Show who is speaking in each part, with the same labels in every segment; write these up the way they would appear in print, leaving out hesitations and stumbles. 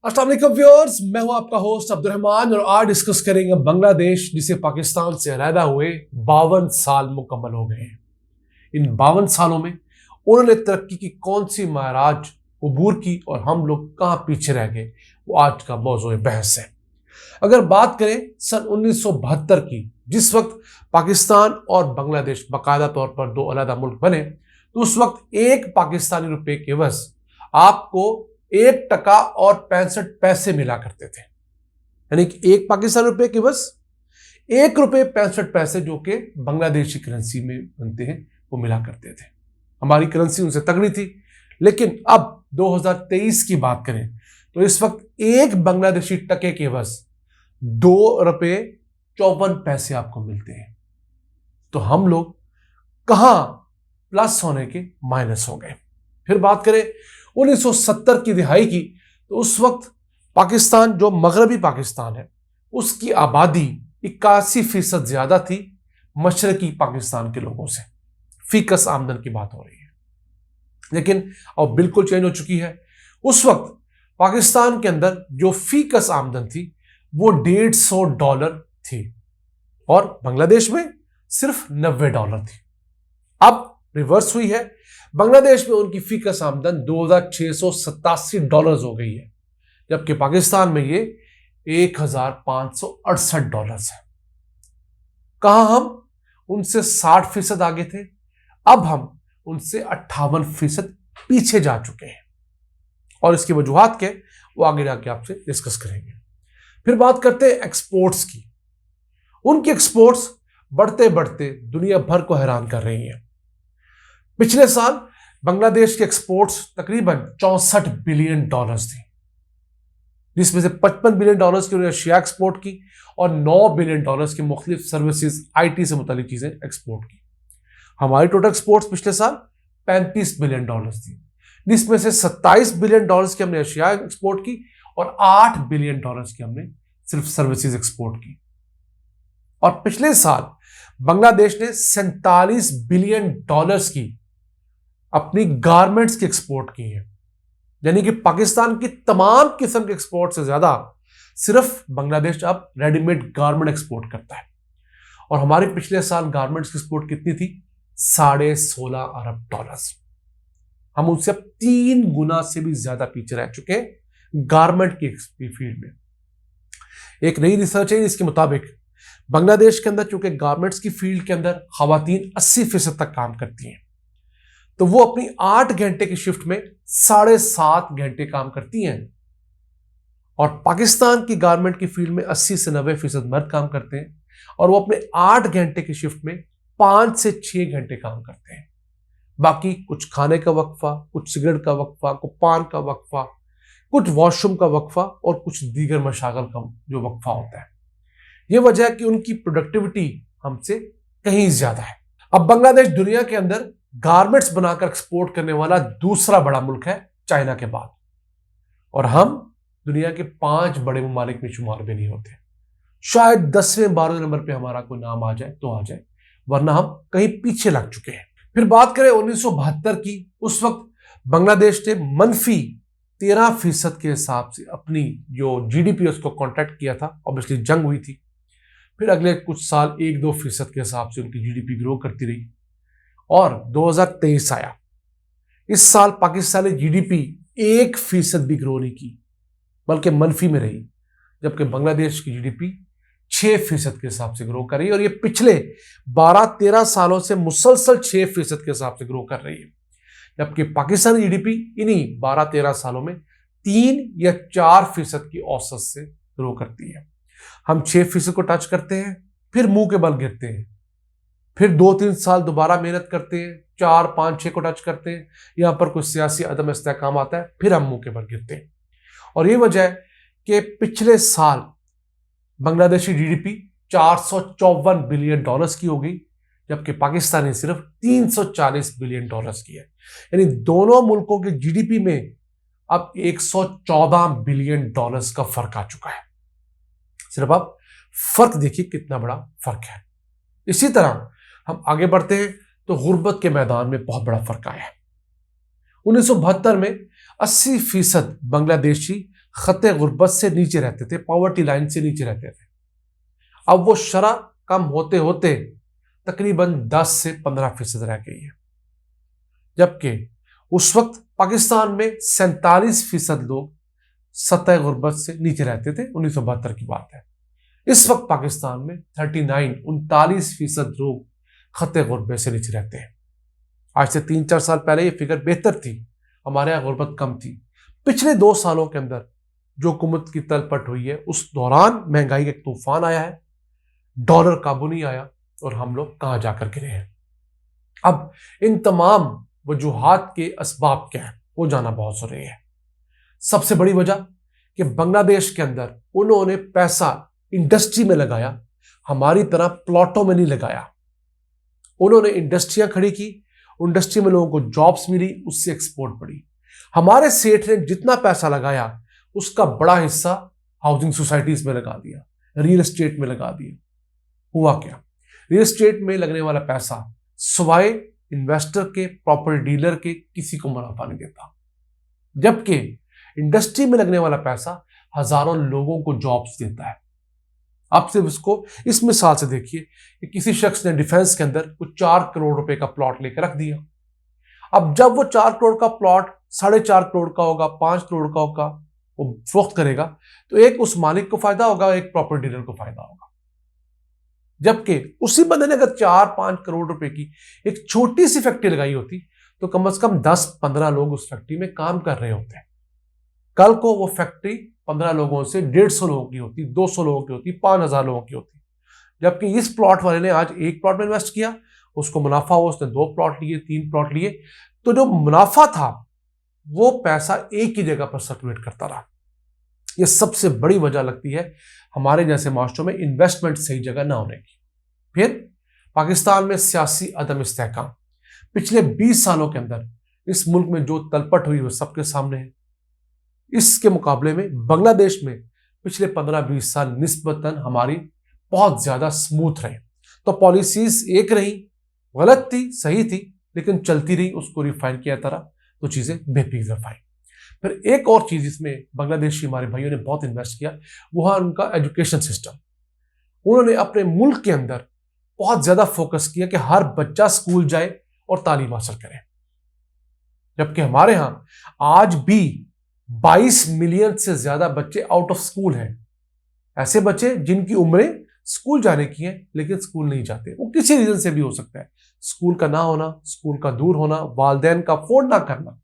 Speaker 1: अस्सलाम वालेकुम व्यूअर्स, मैं हूं आपका होस्ट अब्दुर्रहमान और आज डिस्कस करेंगे बांग्लादेश जिसे पाकिस्तान से अलहदा हुए 52 साल मुकम्मल हो गए हैं। इन 52 सालों में उन्होंने तरक्की की कौन सी माराज अबूर की और हम लोग कहां पीछे रह गए, वो आज का मौजूद बहस है। अगर बात करें सन 1972 की, जिस वक्त पाकिस्तान और बांग्लादेश बाकायदा तौर पर दो अलहदा मुल्क बने, तो उस वक्त एक पाकिस्तानी रुपए के एवज आपको 1 टका और 65 पैसे मिला करते थे। यानी कि एक पाकिस्तानी रुपए के बस 1 रुपए 65 पैसे जो कि बांग्लादेशी करेंसी में बनते हैं वो मिला करते थे। हमारी करेंसी उनसे तगड़ी थी, लेकिन अब 2023 की बात करें तो इस वक्त एक बांग्लादेशी टके के बस 2 रुपए 54 पैसे आपको मिलते हैं। तो हम लोग कहां प्लस होने के माइनस हो गए। फिर बात करें 1970 की दिहाई की, तो उस वक्त पाकिस्तान जो मगरबी पाकिस्तान है उसकी आबादी 81% ज्यादा थी मशरकी पाकिस्तान के लोगों से। फीकस आमदन की बात हो रही है, लेकिन अब बिल्कुल चेंज हो चुकी है। उस वक्त पाकिस्तान के अंदर जो फीकस आमदन थी वो $150 थी और बांग्लादेश में सिर्फ $90 थी। अब रिवर्स हुई है, बांग्लादेश में उनकी फीकस आमदन $2,687 हो गई है, जबकि पाकिस्तान में ये $1,568 है। कहां हम उनसे 60% आगे थे, अब हम उनसे 58% पीछे जा चुके हैं और इसकी वजूहात के वो आगे जाके आपसे डिस्कस करेंगे। फिर बात करते हैं एक्सपोर्ट्स की। उनकी एक्सपोर्ट्स बढ़ते बढ़ते दुनिया भर को हैरान कर रही हैं। पिछले साल बांग्लादेश के एक्सपोर्ट्स तकरीबन $64 बिलियन थी, जिसमें से $55 बिलियन की उन्होंने एशिया एक्सपोर्ट की और $9 बिलियन की मुख्तलिफ सर्विसेज IT से मुतालिक चीजें एक्सपोर्ट की। हमारी टोटल एक्सपोर्ट्स पिछले साल $35 बिलियन थी, जिसमें से $27 बिलियन की हमने एशिया एक्सपोर्ट की और $8 बिलियन की हमने सिर्फ सर्विसेज एक्सपोर्ट की। और पिछले साल बांग्लादेश ने $47 बिलियन की अपनी गारमेंट्स की एक्सपोर्ट की है। यानी कि पाकिस्तान की तमाम किस्म के एक्सपोर्ट से ज्यादा सिर्फ बांग्लादेश अब रेडीमेड गारमेंट एक्सपोर्ट करता है। और हमारी पिछले साल गारमेंट्स की एक्सपोर्ट कितनी थी? $16.5 अरब। हम उनसे अब 3 गुना से भी ज्यादा पीछे रह चुके हैं गारमेंट की फील्ड में। एक नई रिसर्च है, इसके मुताबिक बांग्लादेश के अंदर चूंकि गारमेंट्स की फील्ड के अंदर खवातीन 80% तक काम करती हैं, तो वो अपनी 8 घंटे की शिफ्ट में 7.5 घंटे काम करती हैं। और पाकिस्तान की गारमेंट की फील्ड में 80 से 90% मर्द काम करते हैं और वो अपने 8 घंटे की शिफ्ट में 5 से 6 घंटे काम करते हैं। बाकी कुछ खाने का वक्फा, कुछ सिगरेट का वक्फा, कुछ पान का वक्फा, कुछ वॉशरूम का वक्फा और कुछ दीगर मशागल का जो वक्फा होता है। यह वजह है कि उनकी प्रोडक्टिविटी हमसे कहीं ज्यादा है। अब बांग्लादेश दुनिया के अंदर गारमेंट्स बनाकर एक्सपोर्ट करने वाला दूसरा बड़ा मुल्क है चाइना के बाद, और हम दुनिया के 5 बड़े ममालिक में शुमार भी नहीं होते। शायद 10वें 12वें नंबर पे हमारा कोई नाम आ जाए तो आ जाए, वरना हम कहीं पीछे लग चुके हैं। फिर बात करें 1972 की, उस वक्त बांग्लादेश ने मनफी 13% के हिसाब से अपनी जो GDP उसको कॉन्ट्रैक्ट किया था। ऑब्वियसली जंग हुई थी, फिर अगले कुछ साल 1-2% के हिसाब से उनकी GDP ग्रो करती रही और 2023 आया। इस साल पाकिस्तानी GDP 1% भी ग्रो नहीं की, बल्कि मनफी में रही, जबकि बांग्लादेश की GDP 6% के हिसाब से ग्रो कर रही है और ये पिछले 12-13 सालों से मुसलसल 6% के हिसाब से ग्रो कर रही है, जबकि पाकिस्तानी GDP इन्हीं 12-13 सालों में 3 या 4% की औसत से ग्रो करती है। हम 6% को टच करते हैं, फिर मुंह के बल गिरते हैं, फिर 2-3 साल दोबारा मेहनत करते हैं, 4, 5, 6 को टच करते हैं, यहां पर कोई सियासी अदम इस्तेहकाम आता है, फिर हम मुंह के बल गिरते हैं। और ये वजह है कि पिछले साल बांग्लादेशी GDP $454 बिलियन की हो गई, जबकि पाकिस्तान ने सिर्फ $340 बिलियन की है। यानी दोनों मुल्कों के GDP में अब $114 बिलियन का फर्क आ चुका है। सिर्फ अब फर्क देखिए कितना बड़ा फर्क है। इसी तरह हम आगे बढ़ते हैं तो गुर्बत के मैदान में बहुत बड़ा फर्क आया है। 1972 में 80% बांग्लादेशी खत्ते गुर्बत से नीचे रहते थे, पॉवर्टी लाइन से नीचे रहते थे। अब वो शरह कम होते होते तकरीबन 10 से 15% रह गई है, जबकि उस वक्त पाकिस्तान में 47% लोग सतह गुर्बत से नीचे रहते थे। 1972 की बात है। इस वक्त पाकिस्तान में 39% लोग खत्ते गुर्बत से नीचे रहते हैं। आज से 3-4 साल पहले ये फिगर बेहतर थी, हमारे यहाँ गुर्बत कम थी। पिछले 2 सालों के अंदर जो हुकूमत की तलपट हुई है, उस दौरान महंगाई का एक तूफान आया है, डॉलर काबू नहीं आया और हम लोग कहां जाकर गिरे हैं। अब इन तमाम वजूहात के असबाब क्या है वो जानना बहुत जरूरी है। सबसे बड़ी वजह कि बांग्लादेश के अंदर उन्होंने पैसा इंडस्ट्री में लगाया, हमारी तरह प्लॉटों में नहीं लगाया। उन्होंने इंडस्ट्रियां खड़ी की, इंडस्ट्री में लोगों को जॉब्स मिली, उससे एक्सपोर्ट बढ़ी। हमारे सेठ ने जितना पैसा लगाया उसका बड़ा हिस्सा हाउसिंग सोसाइटीज में लगा दिया, रियल एस्टेट में लगा दिया। हुआ क्या? रियल एस्टेट में लगने वाला पैसा सिवाय इन्वेस्टर के, प्रॉपर्टी डीलर के, किसी को मुनाफा नहीं देता, जबकि इंडस्ट्री में लगने वाला पैसा हजारों लोगों को जॉब्स देता है। आप सिर्फ इसको इस मिसाल से देखिए कि किसी शख्स ने डिफेंस के अंदर कुछ 4 करोड़ रुपए का प्लॉट लेकर रख दिया। अब जब वो 4 करोड़ का प्लॉट 4.5 करोड़ का होगा, 5 करोड़ का होगा, वो फरोख्त करेगा, तो एक उस मालिक को फायदा होगा, एक प्रॉपर्टी डीलर को फायदा होगा। जबकि उसी बंदे ने अगर 4-5 करोड़ रुपए की एक छोटी सी फैक्ट्री लगाई होती तो कम से कम 10-15 लोग उस फैक्ट्री में काम कर रहे होते हैं। कल को वो फैक्ट्री 15 लोगों से 150 लोगों की होती, 200 लोगों की होती, 5000 लोगों की होती। जबकि इस प्लॉट वाले ने आज एक प्लॉट में इन्वेस्ट किया, उसको मुनाफा हुआ, उसने 2 प्लॉट लिए, 3 प्लॉट लिए, तो जो मुनाफा था वो पैसा एक ही जगह पर सर्कुलेट करता रहा। यह सबसे बड़ी वजह लगती है हमारे जैसे मास्टरों में इन्वेस्टमेंट सही जगह ना होने की। फिर पाकिस्तान में सियासी अदम इस्तेहकाम। पिछले 20 सालों के अंदर इस मुल्क में जो तलपट हुई वो सबके सामने है। इसके मुकाबले में बांग्लादेश में पिछले 15-20 साल निस्बतन हमारी बहुत ज्यादा स्मूथ रहे। तो पॉलिसीज एक रही, गलत थी, सही थी, लेकिन चलती रही, उसको रिफाइन किया तरह तो चीजें बेहतर रफाई। फिर एक और चीज इसमें बांग्लादेशी हमारे भाइयों ने बहुत इन्वेस्ट किया, वो है उनका एजुकेशन सिस्टम। उन्होंने अपने मुल्क के अंदर बहुत ज्यादा फोकस किया कि हर बच्चा स्कूल जाए और तालीम हासिल करे। जबकि हमारे यहां आज भी 22 मिलियन से ज्यादा बच्चे आउट ऑफ स्कूल हैं। ऐसे बच्चे जिनकी उम्रें स्कूल जाने की हैं लेकिन स्कूल नहीं जाते। वो किसी रीजन से भी हो सकता है, स्कूल का ना होना, स्कूल का दूर होना, वालिदैन का फोन ना करना,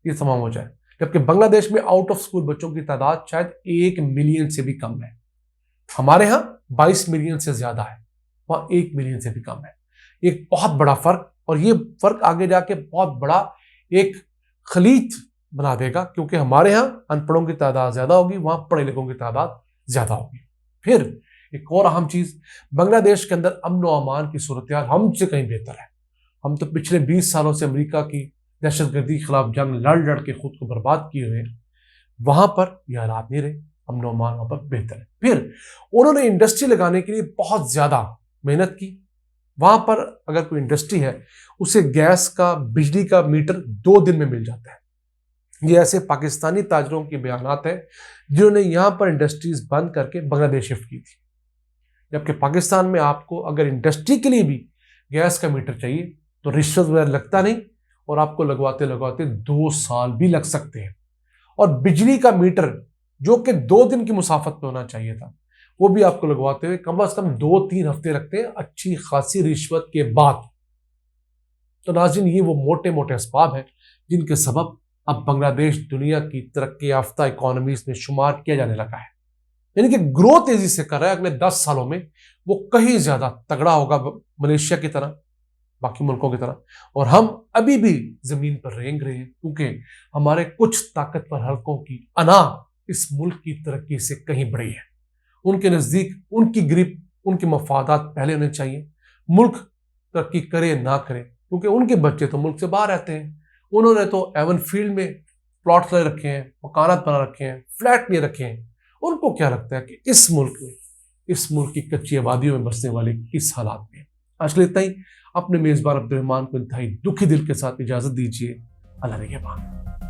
Speaker 1: ये तमाम हो जाए। जबकि बांग्लादेश में आउट ऑफ स्कूल बच्चों की तादाद शायद 1 मिलियन से भी कम है। हमारे यहां 22 मिलियन से ज्यादा है, वहां 1 मिलियन से भी कम है। एक बहुत बड़ा फर्क, और ये फर्क आगे जाके बहुत बड़ा एक खलीज बना देगा, क्योंकि हमारे यहां अनपढ़ों की तादाद ज्यादा होगी, वहां पढ़े लिखों की तादाद ज्यादा होगी। फिर एक और अहम चीज, बांग्लादेश के अंदर अमन और अमान की सूरत हमसे कहीं बेहतर है। हम तो पिछले 20 सालों से अमेरिका की दहशतगर्दी के खिलाफ जंग लड़ के खुद को बर्बाद किए हुए हैं। वहां पर यह हालात नहीं रहे, अमन और अमान वहां पर बेहतर है। फिर उन्होंने इंडस्ट्री लगाने के लिए बहुत ज्यादा मेहनत की। वहां पर अगर कोई इंडस्ट्री है, उसे गैस का, बिजली का मीटर 2 दिन में मिल जाता है। ये ऐसे पाकिस्तानी ताजरों के बयानात हैं जिन्होंने यहां पर इंडस्ट्रीज बंद करके बांग्लादेश शिफ्ट की थी। जबकि पाकिस्तान में आपको अगर इंडस्ट्री के लिए भी गैस का मीटर चाहिए तो रिश्वत वगैरह लगता नहीं, और आपको लगवाते लगवाते 2 साल भी लग सकते हैं। और बिजली का मीटर जो कि 2 दिन की मुसाफत पे होना चाहिए था, वो भी आपको लगवाते हुए कम से कम 2-3 हफ्ते लगते हैं, अच्छी खासी रिश्वत के बाद। तो नाज़रीन, ये वो मोटे मोटे असबाब हैं जिनके सबब अब बांग्लादेश दुनिया की तरक्की याफ्ता इकोनॉमीज में शुमार किया जाने लगा है। यानी कि ग्रोथ तेजी से कर रहा है। अगले 10 सालों में वो कहीं ज्यादा तगड़ा होगा मलेशिया की तरह, बाकी मुल्कों की तरह। और हम अभी भी जमीन पर रेंग रहे हैं, क्योंकि हमारे कुछ ताकतवर हलकों की अना इस मुल्क की तरक्की से कहीं बड़ी है। उनके नजदीक उनकी ग्रिप, उनके मफादात पहले होने चाहिए। मुल्क तरक्की करे ना करे, क्योंकि उनके बच्चे तो मुल्क से बाहर रहते हैं। उन्होंने तो एवन फील्ड में प्लॉट ले रखे हैं, मकानात बना रखे हैं, फ्लैट ले रखे हैं। उनको क्या लगता है कि इस मुल्क की कच्ची आबादियों में बसने वाले किस हालात में। आज के लिए इतना ही। अपने मेजबान अब्दुल रहमान को इंतहाई दुखी दिल के साथ इजाजत दीजिए। अल्लाह निगहबान।